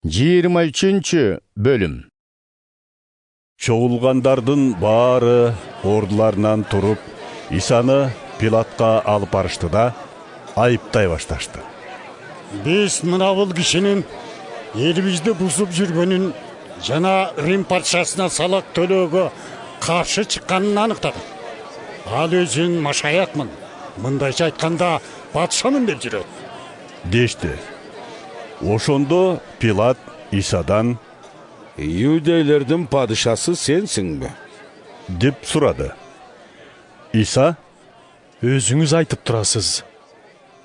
23 bölüm. Çoğulgandардын баары ордуларынан туруп, Исаны Пилатка алып барышты да, айыптай башташты. Биз мына бул кишинин элибизди бузуп жүргөнүн жана Рим патшасына салак төлөөгө каршы чыкканын аныктадык. Ал өзүн машаякмын, мындайча айтканда патшамын деп жүрөт. Дешти. Ошондо Пилат Исадан Иудейлердин падышасы сенсиңби? деп сурады. Иса Өзүңүз айтып турасыз.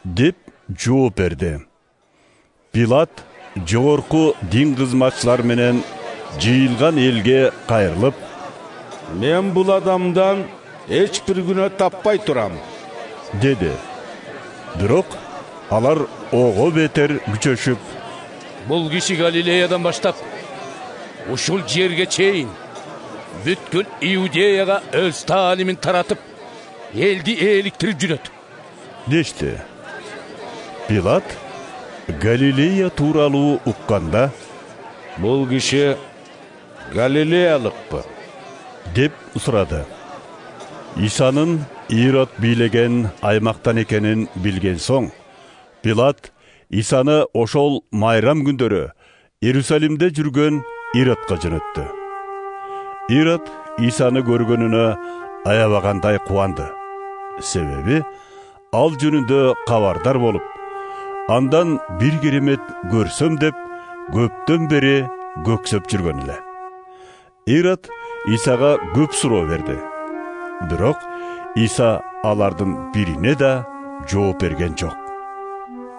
деп жооп берди. Пилат жогорку дин кызматчылар менен жыйылган элге кайрылып, Мен бул адамдан эч бир күнөө таппай турам. деди. Бирок алар ого бетер күчөшүп, Бұл киши Галилеядан баштап, ушул жерге чейин бүткүл Иудеяга өз таалимин таратып, элди ээликтирип жүрөт. дешти. Пилат Галилея тууралуу укканда Бул киши Галилеялыкпы? деп сурады. Исанын Ирод бийлеген аймактан экенин билген соң, Пилат Исаны ошол майрам күндөрү Иерусалимде жүргөн Иродко жөнөттү. Ирод Исаны көргөнүнө аябагандай кубанды. Себеби ал жөнүндө кабардар болуп, андан бир керемет көрсөм деп көптөн бери көксөп жүргөн эле. Ирод Исага көп суроо берди. Бирок Иса алардын бирине да жооп берген жок.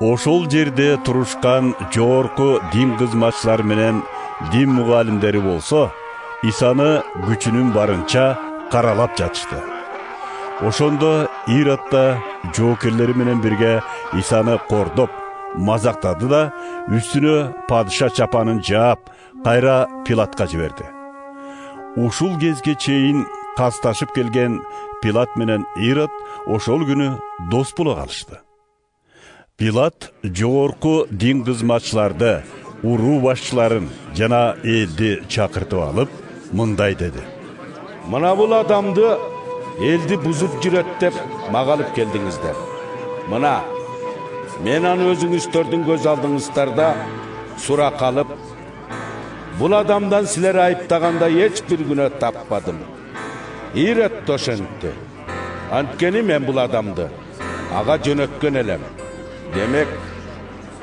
Ошол жерде турушкан жогорку дин кызматчылар менен дин мугалимдери болсо, Исаны күчүнүн барынча каралап жатышты. Ошондо Ирод да жоокерлери менен бирге Исаны кордоп, мазактады да үстүнө падыша чапанын жаап, кайра Пилатка жиберди. Ушул кезге чейин касташып келген Пилат менен Ирод ошол күнү дос боло калышты. Пилат жогорку дин кызматчыларды, уруу башчыларын жана элди чакыртып алып, мындай деди. Мына бул адамды элди бузуп жүрөт деп мага алып келдиңиздер. Мына мен аны өзүңүздөрдүн көз алдыңыздарда сурак алып, бул адамдан силер айыптаганда эч бир күнөө таппадым. Ирод ошентти. Анткени мен бул адамды ага жөнөткөн элем. Демек,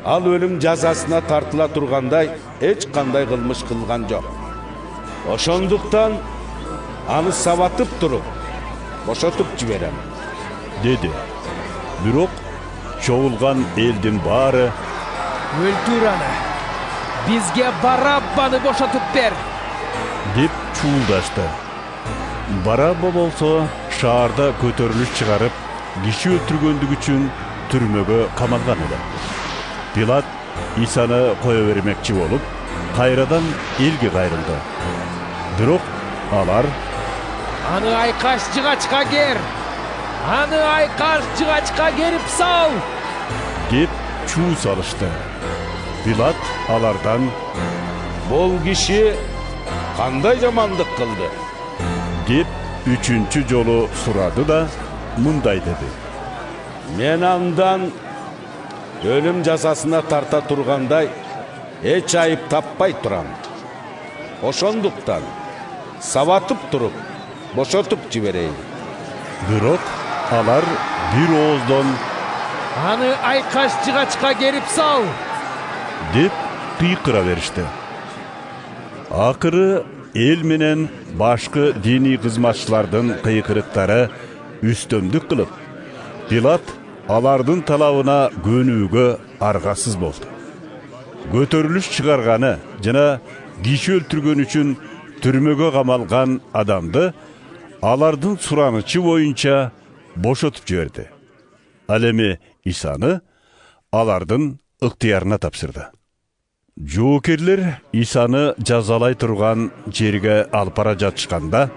ал өлүм жазасына тартыла тургандай эч кандай кылмыш кылган жок. Ошондуктан аны сабатып туруп, бошотуп жиберем, деди. Бирок чогулган элдин баары Өлтүр аны. Бизге Бараббаны бошотуп бер. деп чуулдашты. Барабба болсо шаарда көтөрүлүш чыгарып, киши өлтүргөндүгү үчүн түрмөгө камалган эле. Пилат Исаны кое бермекчи болуп, кайрадан элге кайрылды. Бирок алар Аны айкаш жыгачка кер. Аны айкаш жыгачка керип сал. деп чуу салышты. Пилат алардан бул киши кандай жамандык кылды? деп үчүнчү жолу сурады да мындай деди. Мен андан өлүм жазасына тарта тургандай эч айып таппай турам. Ошондуктан сабатып туруп, бошотуп жиберейин. Бирок алар бир ооздон Аны айкаш жыгачка керип сал. деп кыйкыра беришти. Акыры эл менен башкы диний кызматчылардын кыйкырыктары үстөмдүк кылып, Пилат алардын талабына көнүүгө аргасыз болду. Көтөрүлүш чыгарганы жана киши өлтүргөн үчүн түрмөгө камалган адамды алардын суранычы боюнча бошотуп жиберди. Ал эми Исаны алардын ыктыярына тапшырды. Жоокерлер Исаны жазалай турган жерге алып бара жатышканда,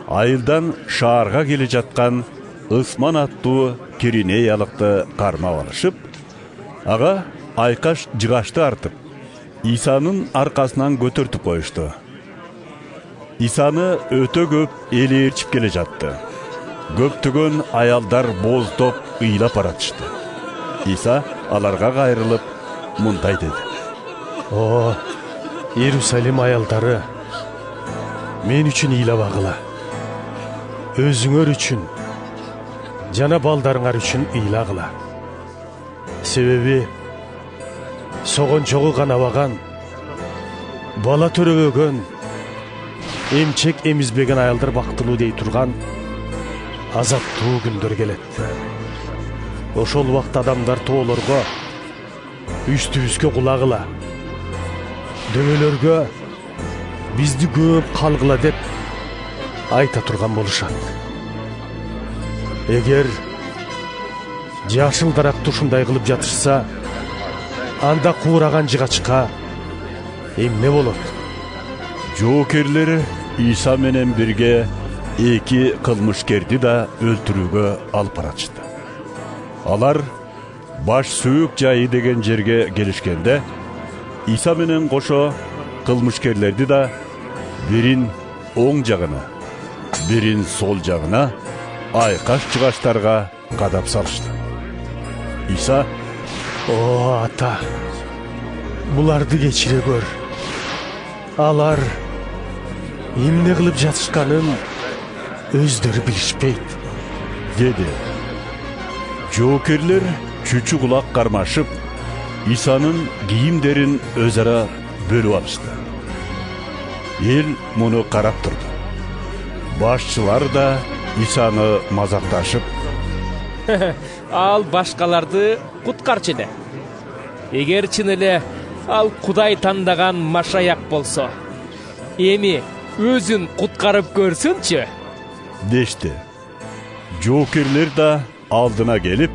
айылдан шаарга келе жаткан Ысман аттуу Киринеялыкты кармап алышып, ага айкаш жыгачты артып, İsa'nın arkasынан көтөртүп коюшту. İsa'ны өтө көп эл ээрчип келе жатты. Көптөгөн аялдар боздоп ыйлап баратышты. İsa аларга кайрылып мындай деди: О, Иерусалим аялдары, мен үчүн ыйлабагыла. Өзүңөр үчүн, жана балдарыңар үчүн ыйлагыла. Себеби согончогу канабаган, бала төрөбөгөн, эмчек эмизбеген аялдар бактылуу дей турган азаптуу күндөр келет. Ошол убакыт адамдар тоолорго, үстүбүзгө кулагыла, дөбөлөргө бизди көп калгыла деп айта турган болушат. Эгер жашыл даракты ушундай кылып жатышса, анда куураган жыгачка эмне болот? Жоокерлер İsa менен бирге эки кылмышкерди да өлтүрүүгө алып баратышты. Алар баш сөөк жайы деген жерге келишкенде, İsa менен кошо кылмышкерлерди да бирин оң жагына, бирин сол жагына айкаш-чыгаштарга кадап салышты. İsa: О, ата, буларды кечире көр. Алар эмне кылып жатышканын өздөрү билишпейт, dedi. Жоокерлер чүчү кулак кармашып, İsa'nын кийимдерин өзара бөлүп алышты. Эл муну карап турду. Башчылар да İsa'ны мазакташып: Ал башкаларды куткарчы эле. Эгер чын эле ал Кудай тандаган Машаяк болсо, эми өзүн куткарып көрсүнчү, дешти. Жоокерлер да алдына келип,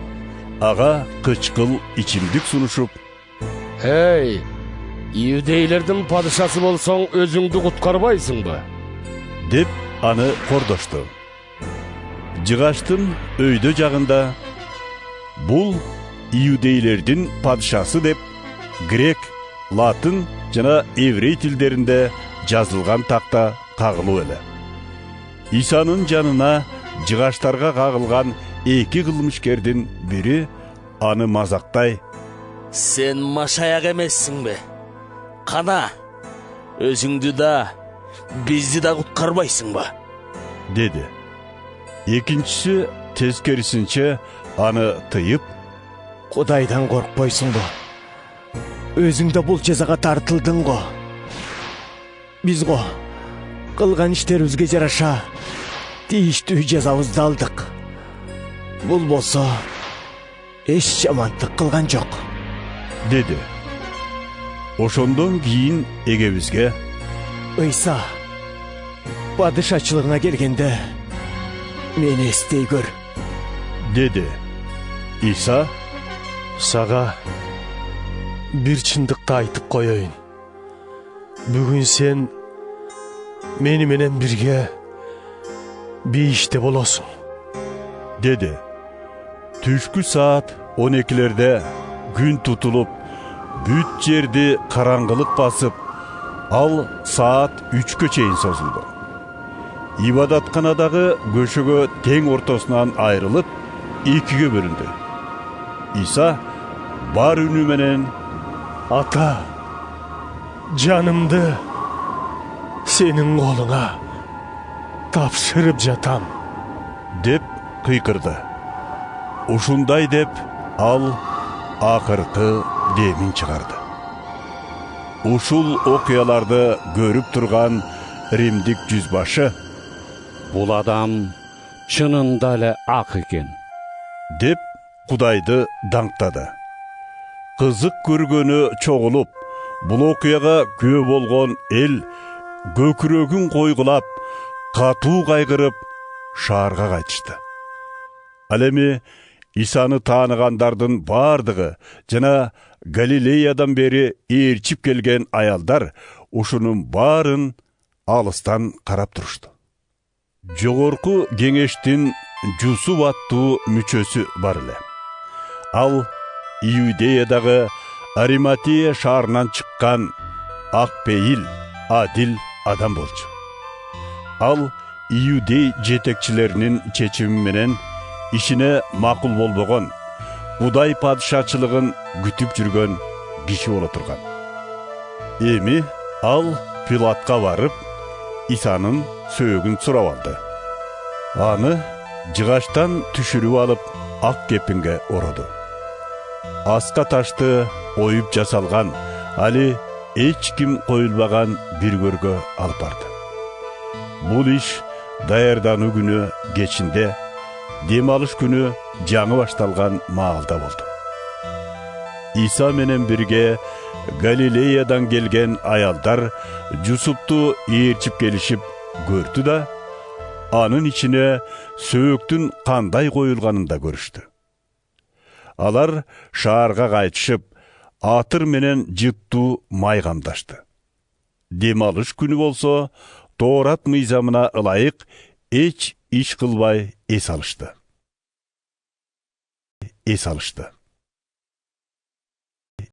ага кычкыл ичимдик сунушуп: Эй, иудейлердин падышасы болсоң, өзүңдү куткарбайсыңбы? деп аны кордошту. Жыгаштын өйдө жагында бул иудейлердин падышасы деп грек, латын жана еврей тилдеринде жазылган такта кагылуу эле. İsa'нын жанына жыгаштарга кагылган эки кылмышкердин бири аны мазактай: Сен Машаяк эмессиңби? Кана, өзүңдү да, бизди да куткарбайсыңбы? dedi. Экинчиси тескерисинче аны тыйып: Кудайдан коркпойсуңбу? Өзүң да бул жазага тартылдың го. Биз го кылган иштерибизге жараша тийиштүү жазабызды алдык. Бул болсо эч жамандык кылган жок, dedi. Ошондон кийин эгебизге: Ыйса, падышачылыгына келгенде мени эстей көр, dedi. İsa: сага бир чындыкты айтып коеюн. Бүгүн сен мени менен бирге бейиште болосуң, dedi. Түшкү саат 12-лерде күн тутулуп, бүт жерди караңгылык басып, ал саат 3-кө чейин созулду. Ибадатканадагы көшөгө тең ортосунан айрылып, экиге бөлүндү. İsa бар үнү менен: ата, жанымды сенин колуңа тапшырып жатам, деп кыйкырды. Ушундай деп ал акыркы демин чыгарды. Ушул окуяларды көрүп турган римдик жүзбашы: Бул адам чынында эле ак экен, деп Кудайды даңктады. Кызык көргөнү чогулуп, бул окуяга күбө болгон эл көкүрөгүн койгулап, катуу кайгырып, шаарга кайтышты. Ал эми İsa'ны тааныгандардын бардыгы жана Галилеядан бери ээрчип келген аялдар ушунун баарын алыстан карап турушту. Жогорку кеңештин Жусуп аттуу мүчөсү бар эле. Ал Иудеядагы Ариматия шаарынан чыккан ак пейил, адил адам болчу. Ал иудей жетекчилеринин чечими менен ишине макул болбогон, Удай падышачылыгын күтүп жүргөн киши боло турган. Эми ал Пилатка барып, Исанын сөөгүн сурап алды. Аны жыгачтан түшүрүп алып, ак кепинге ороду. Аска ташты оюп жасалган, али эч ким коюлбаган бир көргө алып барды. Бул иш даярдануу күнү кечинде, дем алыш күнү жаңы башталган маалда болду. Иса менен бирге Галилеядан келген аялдар Жусупту ээрчип келишип көрдү да, анын ичине сөөктүн кандай коюлганын да көрүштү. Алар шаарга кайтышып, атыр менен жыттуу май камдашты. Дем алыш күнү болсо, Тоорат мыйзамына ылайык эч иш кылбай эс алышты.